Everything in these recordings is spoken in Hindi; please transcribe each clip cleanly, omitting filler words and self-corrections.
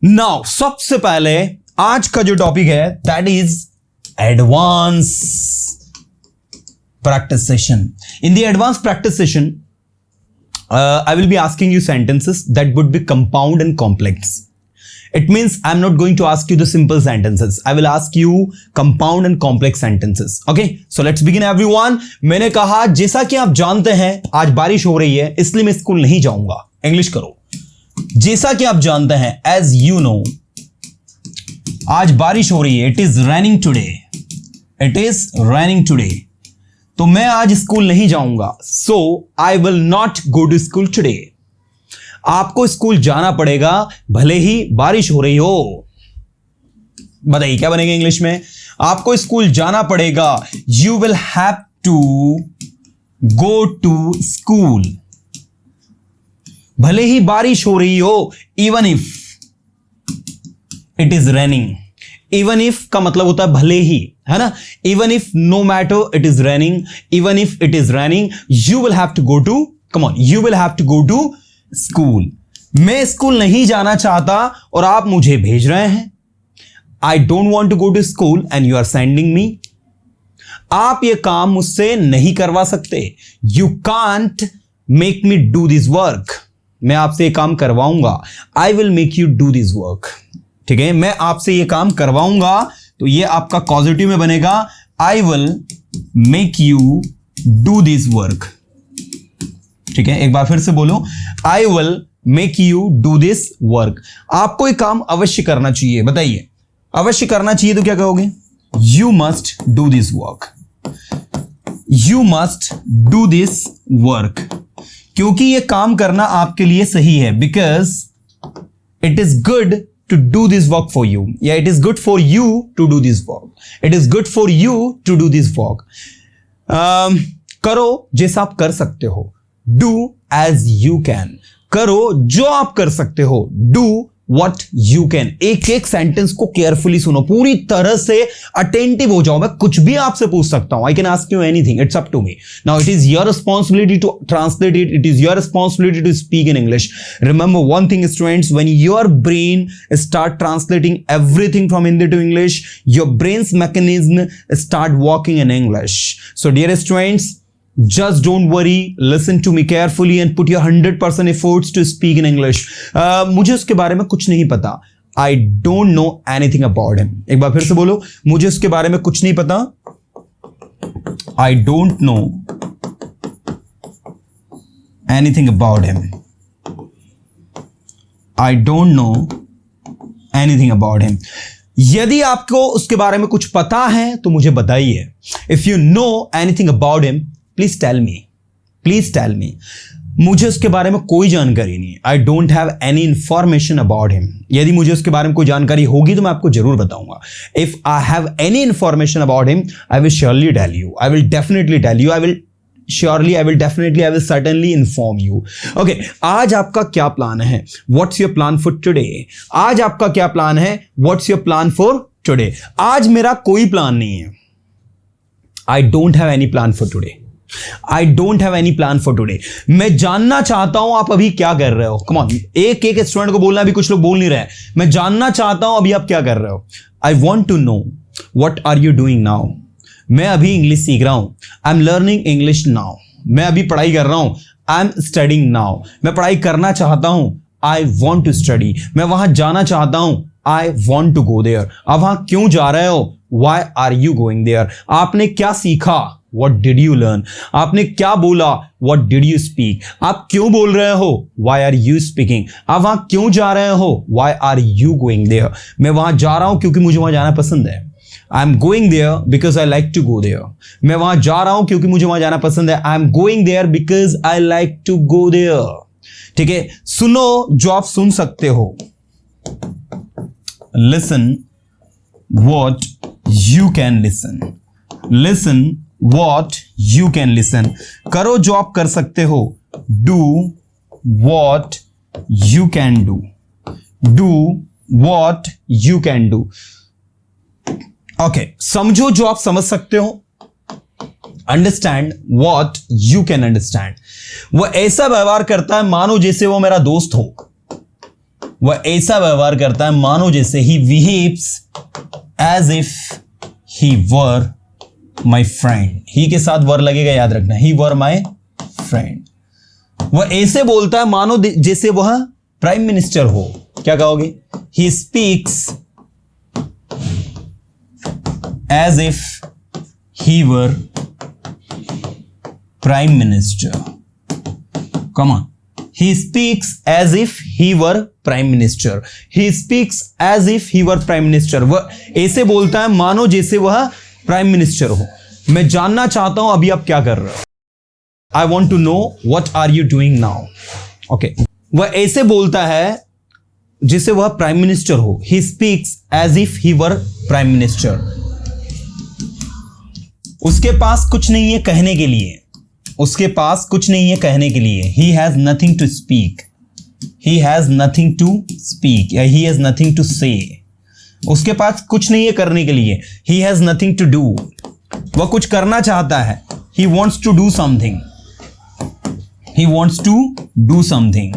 नाउ सबसे पहले आज का जो टॉपिक है that is advance practice session. In the advance practice session I will be asking you sentences that would be compound and complex. It means I'm not going to ask you the simple sentences. I will ask you compound and complex sentences. Okay? So let's begin everyone. मैंने कहा जैसा कि आप जानते हैं आज बारिश हो रही है इसलिए मैं स्कूल नहीं जाऊंगा. इंग्लिश करो. जैसा कि आप जानते हैं as you know आज बारिश हो रही है. It is raining today. It is raining today. तो मैं आज स्कूल नहीं जाऊंगा. So I will not go to school today. आपको स्कूल जाना पड़ेगा भले ही बारिश हो रही हो. बताइए क्या बनेगा इंग्लिश में. आपको स्कूल जाना पड़ेगा. You will have to go to school भले ही बारिश हो रही हो. Even if it is raining. Even if का मतलब होता है भले ही, है ना. Even if no matter it is raining. Even if it is raining you will have to go to, come on, you will have to go to school. मैं स्कूल नहीं जाना चाहता और आप मुझे भेज रहे हैं. I don't want to go to school and you are sending me. आप ये काम मुझसे नहीं करवा सकते. You can't make me do this work. मैं आपसे ये काम करवाऊंगा. I will make you do this work. ठीक है, मैं आपसे ये काम करवाऊंगा. तो ये आपका पॉजिटिव में बनेगा. आई will make you do this work. ठीक है, एक बार फिर से बोलो. आई will make you do this work. आपको ये काम अवश्य करना चाहिए. बताइए, अवश्य करना चाहिए तो क्या कहोगे. You must do this work. You must do this work. क्योंकि ये काम करना आपके लिए सही है. Because it is good to do this work for you. Yeah, it is good for you to do this work. It is good for you to do this work. करो जैसा आप कर सकते हो. Do as you can. करो जो आप कर सकते हो. Do what you can. एक एक सेंटेंस को केयरफुली सुनो. पूरी तरह से अटेंटिव हो जाओ. मैं कुछ भी आपसे पूछ सकता हूं. I can ask you anything. It's up to me. Now it is your responsibility to translate it. It is your responsibility to speak in English. Remember one thing, students, when your brain start translating everything from Hindi to English, your brain's mechanism start working in English. So dear students, just don't worry, listen to me carefully and put your 100% efforts to speak in English. मुझे उसके बारे में कुछ नहीं पता. I don't know anything about him. एक बार फिर से बोलो. मुझे उसके बारे में कुछ नहीं पता. I don't know anything about him. I don't know anything about him. यदि आपको उसके बारे में कुछ पता है तो मुझे बताइए. If you know anything about him, please tell me. Please tell me. मुझे उसके बारे में कोई जानकारी नहीं. I don't have any information about him. यदि मुझे उसके बारे में कोई जानकारी होगी तो मैं आपको जरूर बताऊंगा. If I have any information about him I will surely tell you. I will definitely tell you. I will surely, I will definitely, I will certainly inform you. Okay, आज आपका क्या प्लान है. What's your plan for today. आज आपका क्या प्लान है. What's your plan for today. आज मेरा कोई प्लान नहीं है. I don't have any plan for today. I don't have any plan for today. मैं जानना चाहता हूं आप अभी क्या कर रहे हो. कम ऑन, एक एक स्टूडेंट को बोलना. अभी कुछ लोग बोल नहीं रहे. मैं जानना चाहता हूं अभी आप क्या कर रहे हो. I want to know what are you doing now. मैं अभी इंग्लिश सीख रहा हूं. I am learning English now. मैं अभी पढ़ाई कर रहा हूं. I am studying now. मैं पढ़ाई करना चाहता हूं. I want to study. मैं वहां जाना चाहता हूं. I want to go there. आप वहां क्यों जा रहे हो. Why are you going there. आपने क्या सीखा. What did you learn? आपने क्या बोला. What did you speak? आप क्यों बोल रहे हो. Why are you speaking? आप वहां क्यों जा रहे हो. Why are you going there? मैं वहां जा रहा हूं क्योंकि मुझे वहां जाना पसंद है. I'm going there because I like to go there. मैं वहां जा रहा हूं क्योंकि मुझे वहां जाना पसंद है. I'm going there because I like to go there. ठीक है, सुनो जो आप सुन सकते हो. Listen what you can listen. Listen what you can listen. करो जो आप कर सकते हो. Do what you can do. Do what you can do. Okay, समझो जो आप समझ सकते हो. Understand what you can understand. वो ऐसा व्यवहार करता है मानो जैसे वो मेरा दोस्त हो. वह ऐसा व्यवहार करता है मानो जैसे ही behaves as if he were my friend. He के साथ वर लगेगा, याद रखना, ही वर माई फ्रेंड। वह ऐसे बोलता है मानो जैसे वह प्राइम मिनिस्टर हो। क्या कहोगे? He speaks as if he were prime minister. Come on, he speaks as if he were prime minister. He speaks as if he were prime minister. वह ऐसे बोलता है मानो जैसे वह प्राइम मिनिस्टर हो। मैं जानना चाहता हूं अभी आप क्या कर रहे हो। I want to know what are you doing now. Okay. वह ऐसे बोलता है जैसे वह प्राइम मिनिस्टर हो। He speaks as if he were prime minister. उसके पास कुछ नहीं है कहने के लिए। उसके पास कुछ नहीं है कहने के लिए। He has nothing to speak. He has nothing to speak. या he has nothing to say. उसके पास कुछ नहीं है करने के लिए। He has nothing to do. वह कुछ करना चाहता है। He wants to do something. He wants to do something.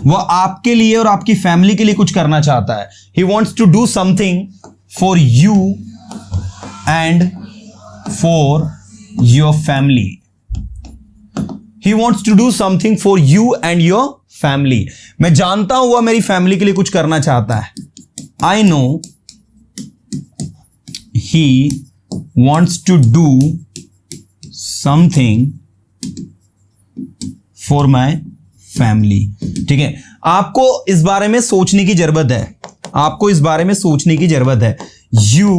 वह आपके लिए और आपकी फैमिली के लिए कुछ करना चाहता है। He wants to do something for you and for your family. He wants to do something for you and your family. मैं जानता हूं वह मेरी फैमिली के लिए कुछ करना चाहता है। I know he wants to do something for my family. ठीक है, आपको इस बारे में सोचने की जरूरत है। आपको इस बारे में सोचने की जरूरत है। You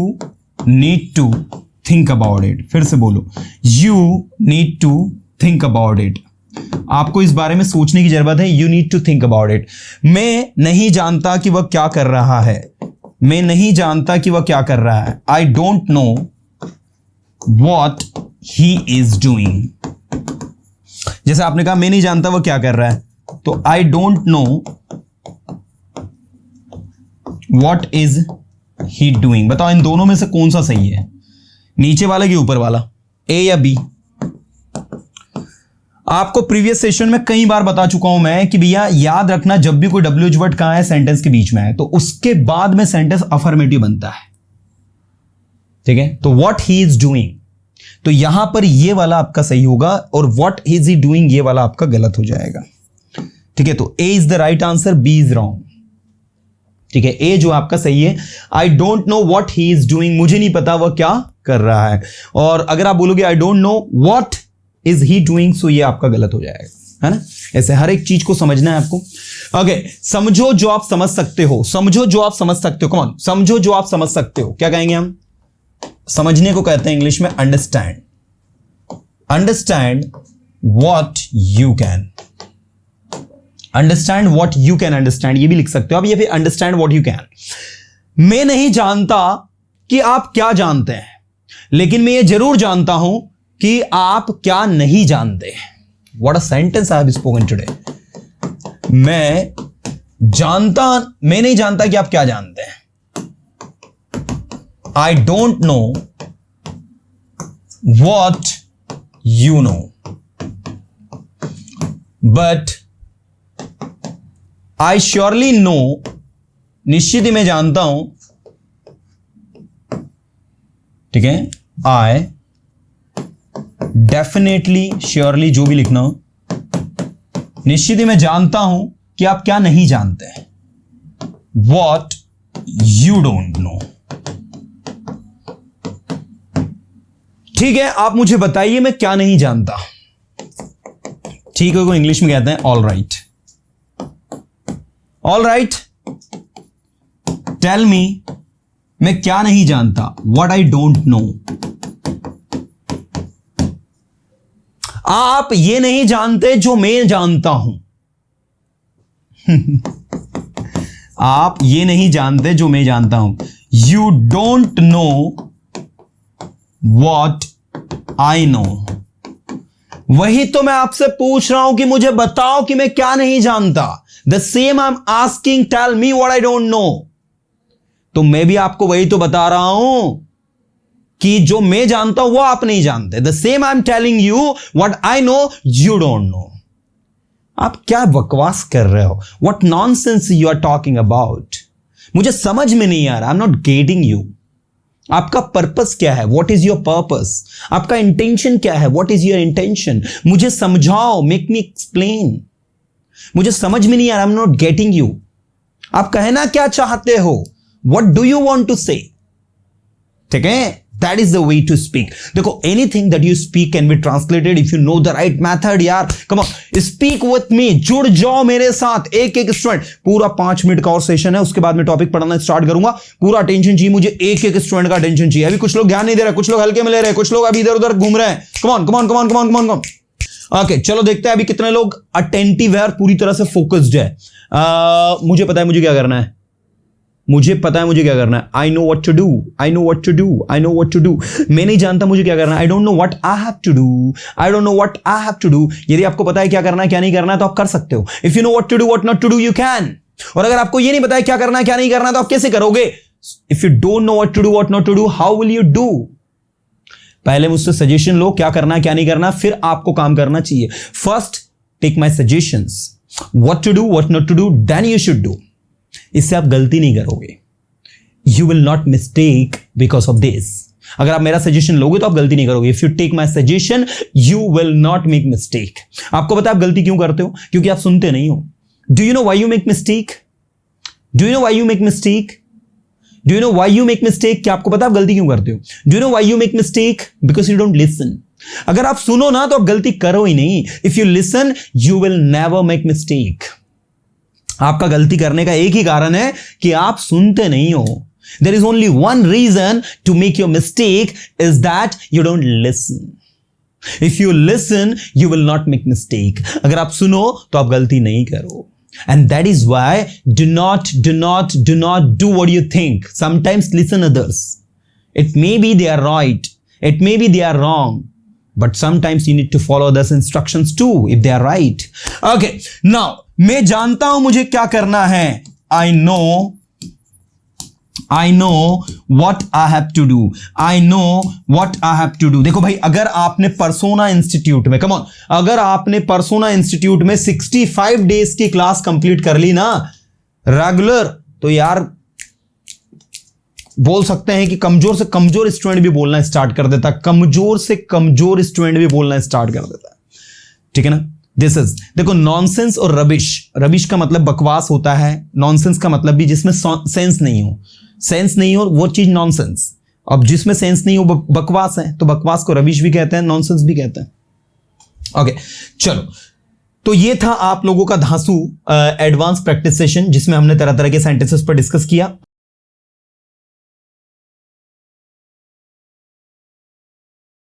need to think about it. फिर से बोलो, You need to think about it. आपको इस बारे में सोचने की जरूरत है। You need to think about it. मैं नहीं जानता कि वह क्या कर रहा है। मैं नहीं जानता कि वह क्या कर रहा है। I don't know what he is doing. जैसे आपने कहा मैं नहीं जानता वह क्या कर रहा है, तो I don't know what is he doing. बताओ इन दोनों में से कौन सा सही है? नीचे वाला कि ऊपर वाला? ए या बी? आपको प्रीवियस सेशन में कई बार बता चुका हूं मैं कि भैया याद रखना, जब भी कोई WH वर्ड कहां है सेंटेंस के बीच में है तो उसके बाद में सेंटेंस अफर्मेटिव बनता है। ठीक है, तो व्हाट ही इज डूइंग, तो यहां पर ये वाला आपका सही होगा और व्हाट इज ही डूइंग ये वाला आपका गलत हो जाएगा। ठीक है, तो A is the right answer, B is wrong. ठीक है, ए जो आपका सही है। I don't know what he is doing, मुझे नहीं पता वह क्या कर रहा है। और अगर आप बोलोगे I don't know what is he doing, सो ये आपका गलत हो जाएगा, है ना। ऐसे हर एक चीज को समझना है आपको। ओके, समझो जो आप समझ सकते हो। समझो जो आप समझ सकते हो। कम ऑन, समझो जो आप समझ सकते हो। क्या कहेंगे हम? समझने को कहते हैं इंग्लिश में understand. Understand what you can understand, what you can understand, ये भी लिख सकते हो आप, ये फिर अंडरस्टैंड व्हाट यू कैन। मैं नहीं जानता कि आप क्या जानते हैं, लेकिन मैं ये जरूर जानता हूं कि आप क्या नहीं जानते। What a sentence I have spoken today. मैं नहीं जानता कि आप क्या जानते हैं। I don't know what you know, but I surely know, निश्चित ही मैं जानता हूं। ठीक है, आई डेफिनेटली, श्योरली, जो भी लिखना हो, निश्चित ही मैं जानता हूं कि आप क्या नहीं जानते हैं। What you don't no. ठीक है, आप मुझे बताइए मैं क्या नहीं जानता। ठीक है, को इंग्लिश में कहते हैं all right. All right, tell me, मैं क्या नहीं जानता। What I don't know. आप ये नहीं जानते जो मैं जानता हूं। आप ये नहीं जानते जो मैं जानता हूं। You don't know what I know. वही तो मैं आपसे पूछ रहा हूं कि मुझे बताओ कि मैं क्या नहीं जानता। The same I am asking, tell me what I don't know. तो मैं भी आपको वही तो बता रहा हूं कि जो मैं जानता हूं वो आप नहीं जानते। The same I am telling you what I know, you don't know. आप क्या बकवास कर रहे हो? What nonsense you are talking about? मुझे समझ में नहीं आ रहा. I'm not getting you. आपका पर्पस क्या है? What is your purpose? आपका इंटेंशन क्या है? What is your intention? मुझे समझाओ. Make me explain. मुझे समझ में नहीं आ रहा. I'm not getting you. आप कहना क्या चाहते हो? What do you want to say? ठीक है? That is the way to speak. देखो, anything that you speak can be translated if you know the right method. यार, come on, speak with me. जुड़ जाओ मेरे साथ. एक एक स्टूडेंट. पूरा 5 मिनट का और सेशन है, उसके बाद मैं टॉपिक पढ़ाना स्टार्ट करूंगा. पूरा अटेंशन चाहिए मुझे. एक एक स्टूडेंट का अटेंशन चाहिए. अभी कुछ लोग ध्यान नहीं दे रहे, कुछ लोग हल्के में ले रहे, कुछ लोग अभी इधर उधर घूम रहे हैं. Come on come on come on come on come on come. Okay, चलो देखते हैं अभी कितने लोग अटेंटिव है और पूरी तरह से फोकस्ड है. मुझे पता है मुझे क्या करना है. मुझे पता है मुझे क्या करना है. I know what to do. I know what to do. I know what to do. मैं नहीं जानता मुझे क्या करना है. I don't know what I have to do. I don't know what I have to do. यदि आपको पता है क्या करना है क्या नहीं करना है तो आप कर सकते हो. If you know what to do what not to do you can. और अगर आपको ये नहीं पता है क्या करना है क्या नहीं करना है तो आप कैसे करोगे? If you don't know what to do what not to do how will you do? पहले मुझसे सजेशन लो क्या करना है क्या नहीं करना, फिर आपको काम करना चाहिए. First take my suggestions. What to do what not to do then you should do. इससे आप गलती नहीं करोगे. You will not mistake because of this. अगर आप मेरा सजेशन लोगे तो आप गलती नहीं करोगे. If you take my suggestion you will not make mistake. आपको पता है आप गलती क्यों करते हो? क्योंकि आप सुनते नहीं हो. Do you know why you make mistake? Do you know why you make mistake? Do you know why you make mistake? क्या आपको पता है आप गलती क्यों करते हो? Do you know why you make mistake? Because you don't listen. अगर आप सुनो ना तो आप गलती करो ही नहीं. If you listen you will never make mistake. आपका गलती करने का एक ही कारण है कि आप सुनते नहीं हो. There is only one reason to make your mistake is that you don't listen. If you listen, you will not make mistake. अगर आप सुनो तो आप गलती नहीं करो. And that is why do not do what you think. Sometimes listen others. It may be they are right. It may be they are wrong. But sometimes you need to follow others' instructions too if they are right. Okay. Now, मैं जानता हूं मुझे क्या करना है. I know what I have to do. I know what I have to do. देखो भाई, अगर आपने पर्सोना इंस्टीट्यूट में, कम ऑन, अगर आपने पर्सोना इंस्टीट्यूट में 65 डेज की क्लास कंप्लीट कर ली ना रेगुलर, तो यार बोल सकते हैं कि कमजोर से कमजोर स्टूडेंट भी बोलना स्टार्ट कर देता है. कमजोर से कमजोर स्टूडेंट भी बोलना स्टार्ट कर देता है. ठीक है ना? दिस इज, देखो, नॉनसेंस और रबिश. रबिश का मतलब बकवास होता है. नॉनसेंस का मतलब भी जिसमें सेंस नहीं हो. सेंस नहीं हो वो चीज नॉनसेंस. अब जिसमें सेंस नहीं हो बकवास है, तो बकवास को रबिश भी कहते हैं, नॉनसेंस भी कहते हैं. ओके, चलो. तो ये था आप लोगों का धांसू एडवांस प्रैक्टिस सेशन जिसमें हमने तरह तरह के सेंटेंसेस पर डिस्कस किया.